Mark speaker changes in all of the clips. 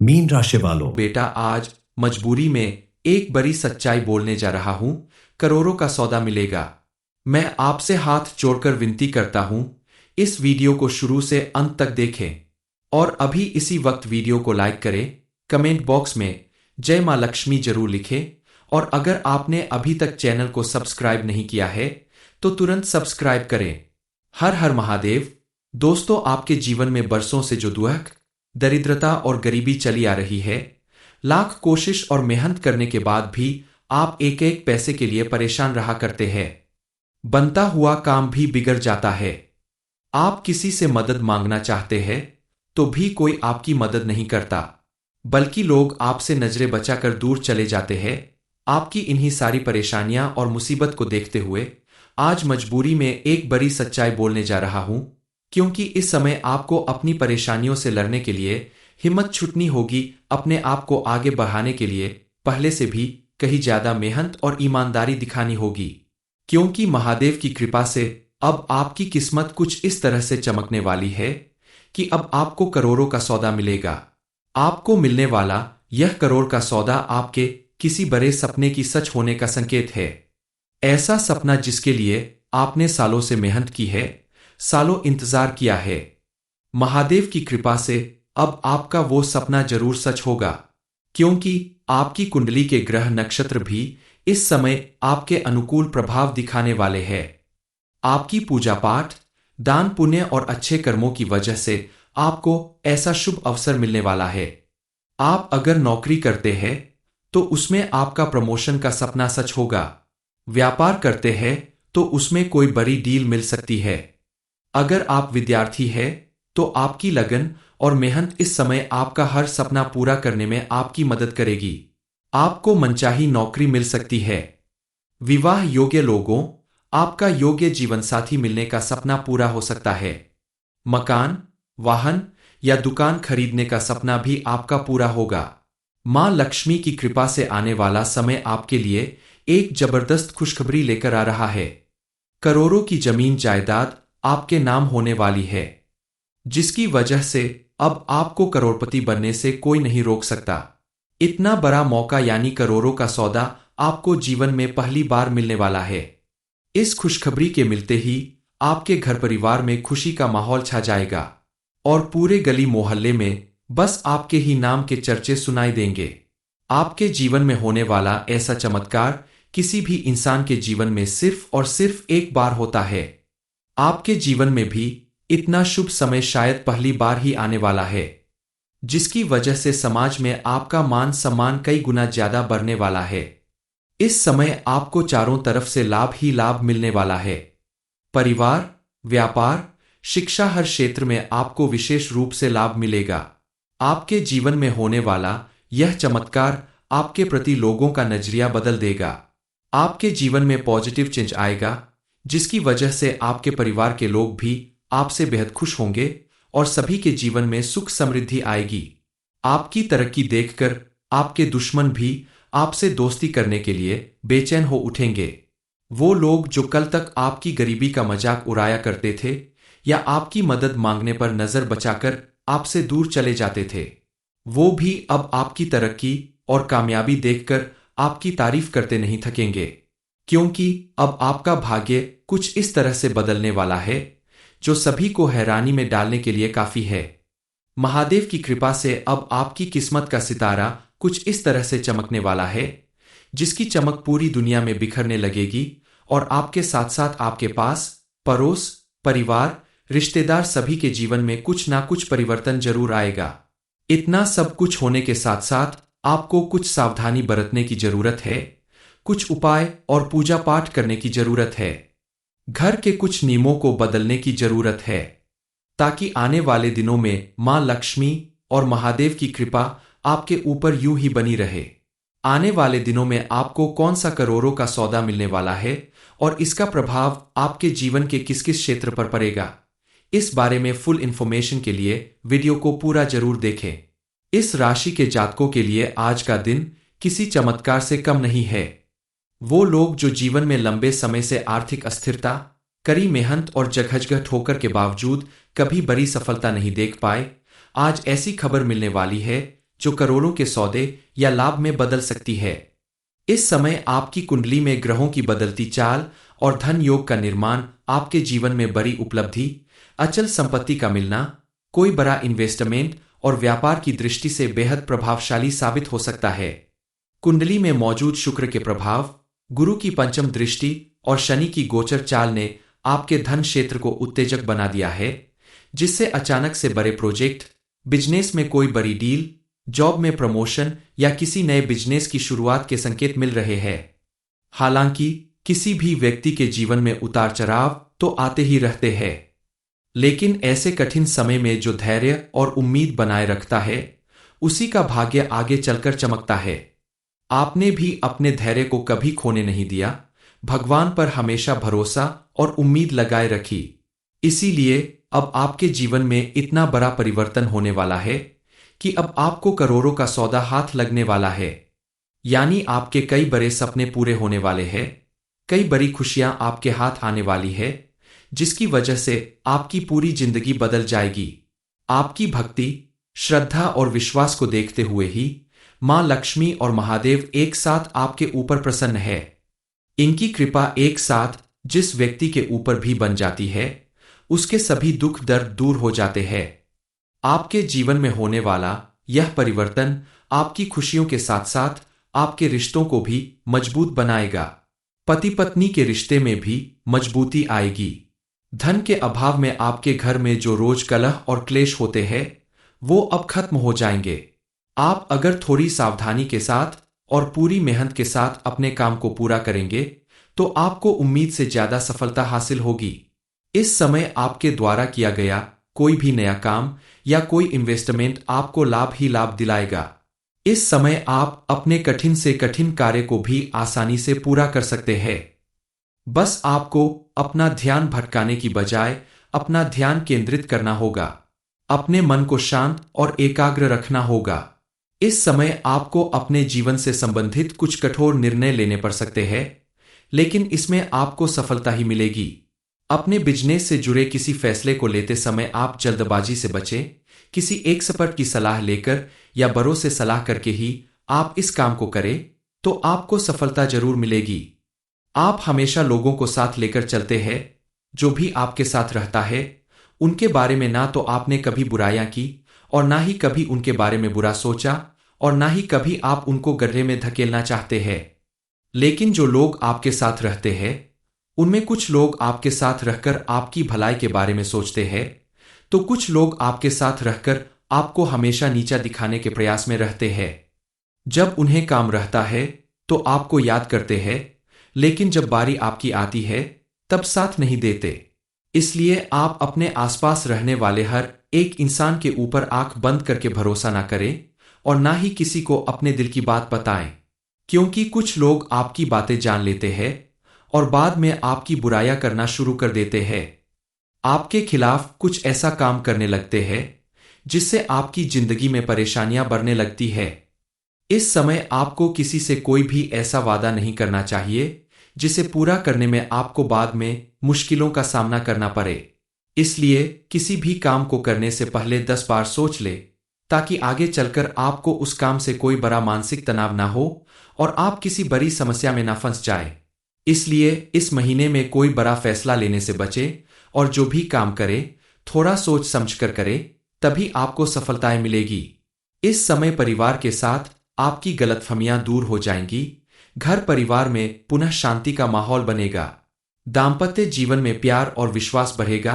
Speaker 1: Mean राशि वालों,
Speaker 2: बेटा, आज मजबूरी में एक बड़ी सच्चाई बोलने जा रहा हूं। करोड़ों का सौदा मिलेगा। मैं आपसे हाथ जोड़कर विनती करता हूं, इस वीडियो को शुरू से अंत तक देखें और अभी इसी वक्त वीडियो को लाइक करें। कमेंट बॉक्स में जय मां लक्ष्मी जरूर लिखें और अगर आपने अभी तक चैनल को सब्सक्राइब नहीं किया है तो तुरंत सब्सक्राइब करें। हर हर महादेव। दोस्तों, आपके जीवन में बरसों से जो दुख, दरिद्रता और गरीबी चली आ रही है, लाख कोशिश और मेहनत करने के बाद भी आप एक एक पैसे के लिए परेशान रहा करते हैं। बनता हुआ काम भी बिगड़ जाता है। आप किसी से मदद मांगना चाहते हैं तो भी कोई आपकी मदद नहीं करता, बल्कि लोग आपसे नजरें बचाकर दूर चले जाते हैं। आपकी इन्हीं सारी परेशानियां और मुसीबत को देखते हुए आज मजबूरी में एक बड़ी सच्चाई बोलने जा रहा हूं, क्योंकि इस समय आपको अपनी परेशानियों से लड़ने के लिए हिम्मत छुटनी होगी। अपने आप को आगे बढ़ाने के लिए पहले से भी कहीं ज्यादा मेहनत और ईमानदारी दिखानी होगी, क्योंकि महादेव की कृपा से अब आपकी किस्मत कुछ इस तरह से चमकने वाली है कि अब आपको करोड़ों का सौदा मिलेगा। आपको मिलने वाला यह करोड़ का सौदा आपके किसी बड़े सपने की सच होने का संकेत है। ऐसा सपना जिसके लिए आपने सालों से मेहनत की है, सालों इंतजार किया है। महादेव की कृपा से अब आपका वो सपना जरूर सच होगा, क्योंकि आपकी कुंडली के ग्रह नक्षत्र भी इस समय आपके अनुकूल प्रभाव दिखाने वाले हैं। आपकी पूजा पाठ, दान पुण्य और अच्छे कर्मों की वजह से आपको ऐसा शुभ अवसर मिलने वाला है। आप अगर नौकरी करते हैं तो उसमें आपका प्रमोशन का सपना सच होगा। व्यापार करते हैं तो उसमें कोई बड़ी डील मिल सकती है। अगर आप विद्यार्थी हैं तो आपकी लगन और मेहनत इस समय आपका हर सपना पूरा करने में आपकी मदद करेगी। आपको मनचाही नौकरी मिल सकती है। विवाह योग्य लोगों, आपका योग्य जीवनसाथी मिलने का सपना पूरा हो सकता है। मकान, वाहन या दुकान खरीदने का सपना भी आपका पूरा होगा। मां लक्ष्मी की कृपा से आने वाला समय आपके लिए एक जबरदस्त खुशखबरी लेकर आ रहा है। करोड़ों की जमीन जायदाद आपके नाम होने वाली है, जिसकी वजह से अब आपको करोड़पति बनने से कोई नहीं रोक सकता। इतना बड़ा मौका यानी करोड़ों का सौदा आपको जीवन में पहली बार मिलने वाला है। इस खुशखबरी के मिलते ही आपके घर परिवार में खुशी का माहौल छा जाएगा और पूरे गली मोहल्ले में बस आपके ही नाम के चर्चे सुनाई देंगे। आपके जीवन में होने वाला ऐसा चमत्कार किसी भी इंसान के जीवन में सिर्फ और सिर्फ एक बार होता है। आपके जीवन में भी इतना शुभ समय शायद पहली बार ही आने वाला है, जिसकी वजह से समाज में आपका मान सम्मान कई गुना ज्यादा बढ़ने वाला है। इस समय आपको चारों तरफ से लाभ ही लाभ मिलने वाला है। परिवार, व्यापार, शिक्षा, हर क्षेत्र में आपको विशेष रूप से लाभ मिलेगा। आपके जीवन में होने वाला यह चमत्कार आपके प्रति लोगों का नजरिया बदल देगा। आपके जीवन में पॉजिटिव चेंज आएगा, जिसकी वजह से आपके परिवार के लोग भी आपसे बेहद खुश होंगे और सभी के जीवन में सुख समृद्धि आएगी। आपकी तरक्की देखकर आपके दुश्मन भी आपसे दोस्ती करने के लिए बेचैन हो उठेंगे। वो लोग जो कल तक आपकी गरीबी का मजाक उड़ाया करते थे या आपकी मदद मांगने पर नजर बचाकर आपसे दूर चले जाते थे, वो भी अब आपकी तरक्की और कामयाबी देखकर आपकी तारीफ करते नहीं थकेंगे, क्योंकि अब आपका भाग्य कुछ इस तरह से बदलने वाला है जो सभी को हैरानी में डालने के लिए काफी है। महादेव की कृपा से अब आपकी किस्मत का सितारा कुछ इस तरह से चमकने वाला है, जिसकी चमक पूरी दुनिया में बिखरने लगेगी और आपके साथ साथ आपके पास पड़ोस, परिवार, रिश्तेदार सभी के जीवन में कुछ ना कुछ परिवर्तन जरूर आएगा। इतना सब कुछ होने के साथ साथ आपको कुछ सावधानी बरतने की जरूरत है, कुछ उपाय और पूजा पाठ करने की जरूरत है। घर के कुछ नियमों को बदलने की जरूरत है, ताकि आने वाले दिनों में मां लक्ष्मी और महादेव की कृपा आपके ऊपर यूं ही बनी रहे। आने वाले दिनों में आपको कौन सा करोड़ों का सौदा मिलने वाला है और इसका प्रभाव आपके जीवन के किस किस क्षेत्र पर पड़ेगा, इस बारे में फुल इन्फॉर्मेशन के लिए वीडियो को पूरा जरूर देखें। इस राशि के जातकों के लिए आज का दिन किसी चमत्कार से कम नहीं है। वो लोग जो जीवन में लंबे समय से आर्थिक अस्थिरता, कड़ी मेहनत और जगहजगह ठोकर के बावजूद कभी बड़ी सफलता नहीं देख पाए, आज ऐसी खबर मिलने वाली है जो करोड़ों के सौदे या लाभ में बदल सकती है। इस समय आपकी कुंडली में ग्रहों की बदलती चाल और धन योग का निर्माण आपके जीवन में बड़ी उपलब्धि, अचल संपत्ति का मिलना, कोई बड़ा इन्वेस्टमेंट और व्यापार की दृष्टि से बेहद प्रभावशाली साबित हो सकता है। कुंडली में मौजूद शुक्र के प्रभाव, गुरु की पंचम दृष्टि और शनि की गोचर चाल ने आपके धन क्षेत्र को उत्तेजक बना दिया है, जिससे अचानक से बड़े प्रोजेक्ट, बिजनेस में कोई बड़ी डील, जॉब में प्रमोशन या किसी नए बिजनेस की शुरुआत के संकेत मिल रहे हैं। हालांकि किसी भी व्यक्ति के जीवन में उतार चढ़ाव तो आते ही रहते हैं, लेकिन ऐसे कठिन समय में जो धैर्य और उम्मीद बनाए रखता है, उसी का भाग्य आगे चलकर चमकता है। आपने भी अपने धैर्य को कभी खोने नहीं दिया, भगवान पर हमेशा भरोसा और उम्मीद लगाए रखी। इसीलिए अब आपके जीवन में इतना बड़ा परिवर्तन होने वाला है कि अब आपको करोड़ों का सौदा हाथ लगने वाला है। यानी आपके कई बड़े सपने पूरे होने वाले हैं, कई बड़ी खुशियां आपके हाथ आने वाली है, जिसकी वजह से आपकी पूरी जिंदगी बदल जाएगी। आपकी भक्ति, श्रद्धा और विश्वास को देखते हुए ही मां लक्ष्मी और महादेव एक साथ आपके ऊपर प्रसन्न है। इनकी कृपा एक साथ जिस व्यक्ति के ऊपर भी बन जाती है, उसके सभी दुख दर्द दूर हो जाते हैं। आपके जीवन में होने वाला यह परिवर्तन आपकी खुशियों के साथ साथ आपके रिश्तों को भी मजबूत बनाएगा। पति पत्नी के रिश्ते में भी मजबूती आएगी। धन के अभाव में आपके घर में जो रोज कलह और क्लेश होते हैं, वो अब खत्म हो जाएंगे। आप अगर थोड़ी सावधानी के साथ और पूरी मेहनत के साथ अपने काम को पूरा करेंगे, तो आपको उम्मीद से ज्यादा सफलता हासिल होगी। इस समय आपके द्वारा किया गया कोई भी नया काम या कोई इन्वेस्टमेंट आपको लाभ ही लाभ दिलाएगा। इस समय आप अपने कठिन से कठिन कार्य को भी आसानी से पूरा कर सकते हैं। बस आपको अपना ध्यान भटकाने की बजाय अपना ध्यान केंद्रित करना होगा। अपने मन को शांत और एकाग्र रखना होगा। इस समय आपको अपने जीवन से संबंधित कुछ कठोर निर्णय लेने पड़ सकते हैं, लेकिन इसमें आपको सफलता ही मिलेगी। अपने बिजनेस से जुड़े किसी फैसले को लेते समय आप जल्दबाजी से बचें। किसी एक्सपर्ट की सलाह लेकर या बड़ों से सलाह करके ही आप इस काम को करें, तो आपको सफलता जरूर मिलेगी। आप हमेशा लोगों को साथ लेकर चलते हैं। जो भी आपके साथ रहता है, उनके बारे में ना तो आपने कभी बुराइयां की और ना ही कभी उनके बारे में बुरा सोचा और ना ही कभी आप उनको गड्ढे में धकेलना चाहते हैं। लेकिन जो लोग आपके साथ रहते हैं, उनमें कुछ लोग आपके साथ रहकर आपकी भलाई के बारे में सोचते हैं, तो कुछ लोग आपके साथ रहकर आपको हमेशा नीचा दिखाने के प्रयास में रहते हैं। जब उन्हें काम रहता है तो आपको याद करते हैं, लेकिन जब बारी आपकी आती है तब साथ नहीं देते। इसलिए आप अपने आसपास रहने वाले हर एक इंसान के ऊपर आंख बंद करके भरोसा ना करें और ना ही किसी को अपने दिल की बात बताएं, क्योंकि कुछ लोग आपकी बातें जान लेते हैं और बाद में आपकी बुराइयां करना शुरू कर देते हैं। आपके खिलाफ कुछ ऐसा काम करने लगते हैं जिससे आपकी जिंदगी में परेशानियां बढ़ने लगती है। इस समय आपको किसी से कोई भी ऐसा वादा नहीं करना चाहिए जिसे पूरा करने में आपको बाद में मुश्किलों का सामना करना पड़े। इसलिए किसी भी काम को करने से पहले 10 बार सोच ले, ताकि आगे चलकर आपको उस काम से कोई बड़ा मानसिक तनाव ना हो और आप किसी बड़ी समस्या में ना फंस जाए। इसलिए इस महीने में कोई बड़ा फैसला लेने से बचे और जो भी काम करे थोड़ा सोच समझकर करे, तभी आपको सफलताएं मिलेगी। इस समय परिवार के साथ आपकी गलतफहमियां दूर हो जाएंगी। घर परिवार में पुनः शांति का माहौल बनेगा। दाम्पत्य जीवन में प्यार और विश्वास बढ़ेगा।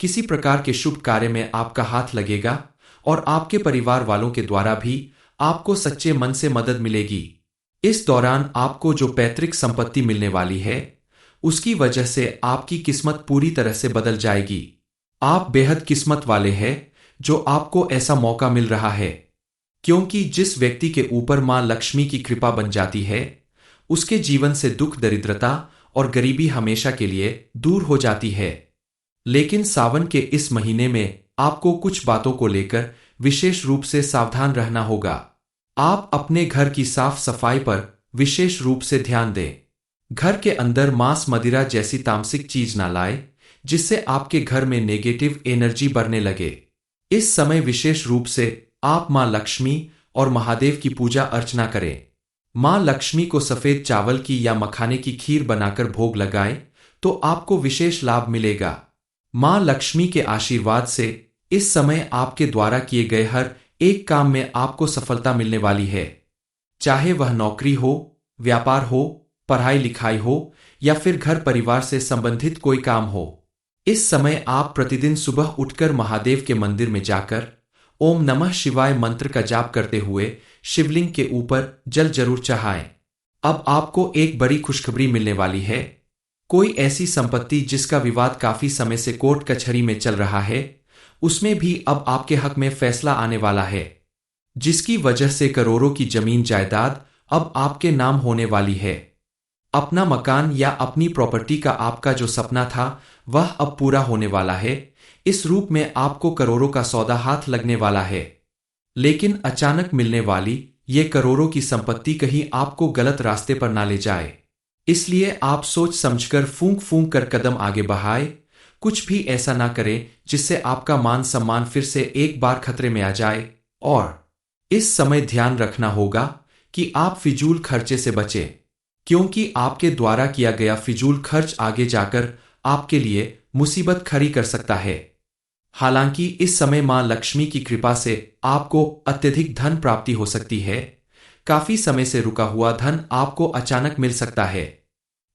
Speaker 2: किसी प्रकार के शुभ कार्य में आपका हाथ लगेगा और आपके परिवार वालों के द्वारा भी आपको सच्चे मन से मदद मिलेगी। इस दौरान आपको जो पैतृक संपत्ति मिलने वाली है, उसकी वजह से आपकी किस्मत पूरी तरह से बदल जाएगी। आप बेहद किस्मत वाले हैं जो आपको ऐसा मौका मिल रहा है, क्योंकि जिस व्यक्ति के ऊपर मां लक्ष्मी की कृपा बन जाती है, उसके जीवन से दुख, दरिद्रता और गरीबी हमेशा के लिए दूर हो जाती है। लेकिन सावन के इस महीने में आपको कुछ बातों को लेकर विशेष रूप से सावधान रहना होगा। आप अपने घर की साफ सफाई पर विशेष रूप से ध्यान दें। घर के अंदर मांस, मदिरा जैसी तामसिक चीज ना लाए, जिससे आपके घर में नेगेटिव एनर्जी बढ़ने लगे। इस समय विशेष रूप से आप मां लक्ष्मी और महादेव की पूजा अर्चना करें। मां लक्ष्मी को सफेद चावल की या मखाने की खीर बनाकर भोग लगाएं तो आपको विशेष लाभ मिलेगा। मां लक्ष्मी के आशीर्वाद से इस समय आपके द्वारा किए गए हर एक काम में आपको सफलता मिलने वाली है, चाहे वह नौकरी हो, व्यापार हो, पढ़ाई लिखाई हो या फिर घर परिवार से संबंधित कोई काम हो। इस समय आप प्रतिदिन सुबह उठकर महादेव के मंदिर में जाकर ओम नमः शिवाय मंत्र का जाप करते हुए शिवलिंग के ऊपर जल जरूर चढ़ाएं। अब आपको एक बड़ी खुशखबरी मिलने वाली है। कोई ऐसी संपत्ति जिसका विवाद काफी समय से कोर्ट कचहरी में चल रहा है, उसमें भी अब आपके हक में फैसला आने वाला है, जिसकी वजह से करोड़ों की जमीन जायदाद अब आपके नाम होने वाली है। अपना मकान या अपनी प्रॉपर्टी का आपका जो सपना था वह अब पूरा होने वाला है। इस रूप में आपको करोड़ों का सौदा हाथ लगने वाला है। लेकिन अचानक मिलने वाली ये करोड़ों की संपत्ति कहीं आपको गलत रास्ते पर ना ले जाए, इसलिए आप सोच समझकर फूंक फूंक कर कदम आगे बढ़ाए। कुछ भी ऐसा ना करें जिससे आपका मान सम्मान फिर से एक बार खतरे में आ जाए। और इस समय ध्यान रखना होगा कि आप फिजूल खर्चे से बचें, क्योंकि आपके द्वारा किया गया फिजूल खर्च आगे जाकर आपके लिए मुसीबत खड़ी कर सकता है। हालांकि इस समय मां लक्ष्मी की कृपा से आपको अत्यधिक धन प्राप्ति हो सकती है। काफी समय से रुका हुआ धन आपको अचानक मिल सकता है,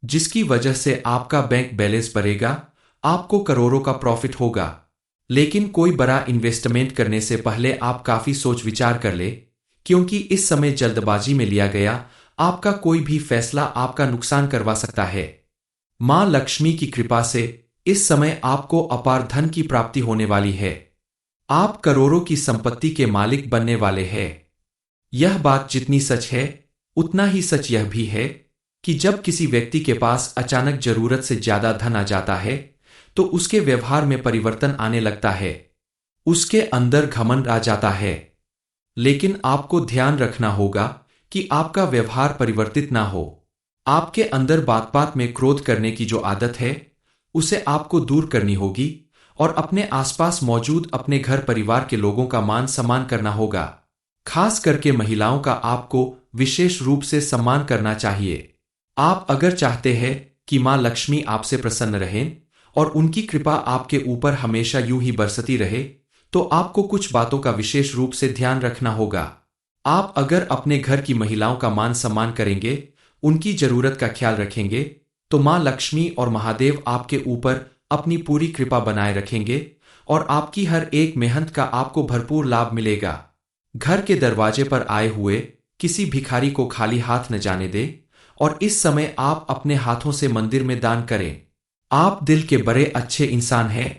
Speaker 2: जिसकी वजह से आपका बैंक बैलेंस बढ़ेगा, आपको करोड़ों का प्रॉफिट होगा। लेकिन कोई बड़ा इन्वेस्टमेंट करने से पहले आप काफी सोच विचार कर ले, क्योंकि इस समय जल्दबाजी में लिया गया आपका कोई भी फैसला आपका नुकसान करवा सकता है। मां लक्ष्मी की कृपा से इस समय आपको अपार धन की प्राप्ति होने वाली है। आप करोड़ों की संपत्ति के मालिक बनने वाले हैं। यह बात जितनी सच है उतना ही सच यह भी है कि जब किसी व्यक्ति के पास अचानक जरूरत से ज्यादा धन आ जाता है तो उसके व्यवहार में परिवर्तन आने लगता है, उसके अंदर घमंड आ जाता है। लेकिन आपको ध्यान रखना होगा कि आपका व्यवहार परिवर्तित ना हो। आपके अंदर बात बात में क्रोध करने की जो आदत है उसे आपको दूर करनी होगी और अपने आसपास मौजूद अपने घर परिवार के लोगों का मान सम्मान करना होगा। खास करके महिलाओं का आपको विशेष रूप से सम्मान करना चाहिए। आप अगर चाहते हैं कि मां लक्ष्मी आपसे प्रसन्न रहें और उनकी कृपा आपके ऊपर हमेशा यूं ही बरसती रहे, तो आपको कुछ बातों का विशेष रूप से ध्यान रखना होगा। आप अगर अपने घर की महिलाओं का मान सम्मान करेंगे, उनकी जरूरत का ख्याल रखेंगे, तो मां लक्ष्मी और महादेव आपके ऊपर अपनी पूरी कृपा बनाए रखेंगे और आपकी हर एक मेहनत का आपको भरपूर लाभ मिलेगा। घर के दरवाजे पर आए हुए किसी भिखारी को खाली हाथ न जाने दें और इस समय आप अपने हाथों से मंदिर में दान करें। आप दिल के बड़े अच्छे इंसान हैं।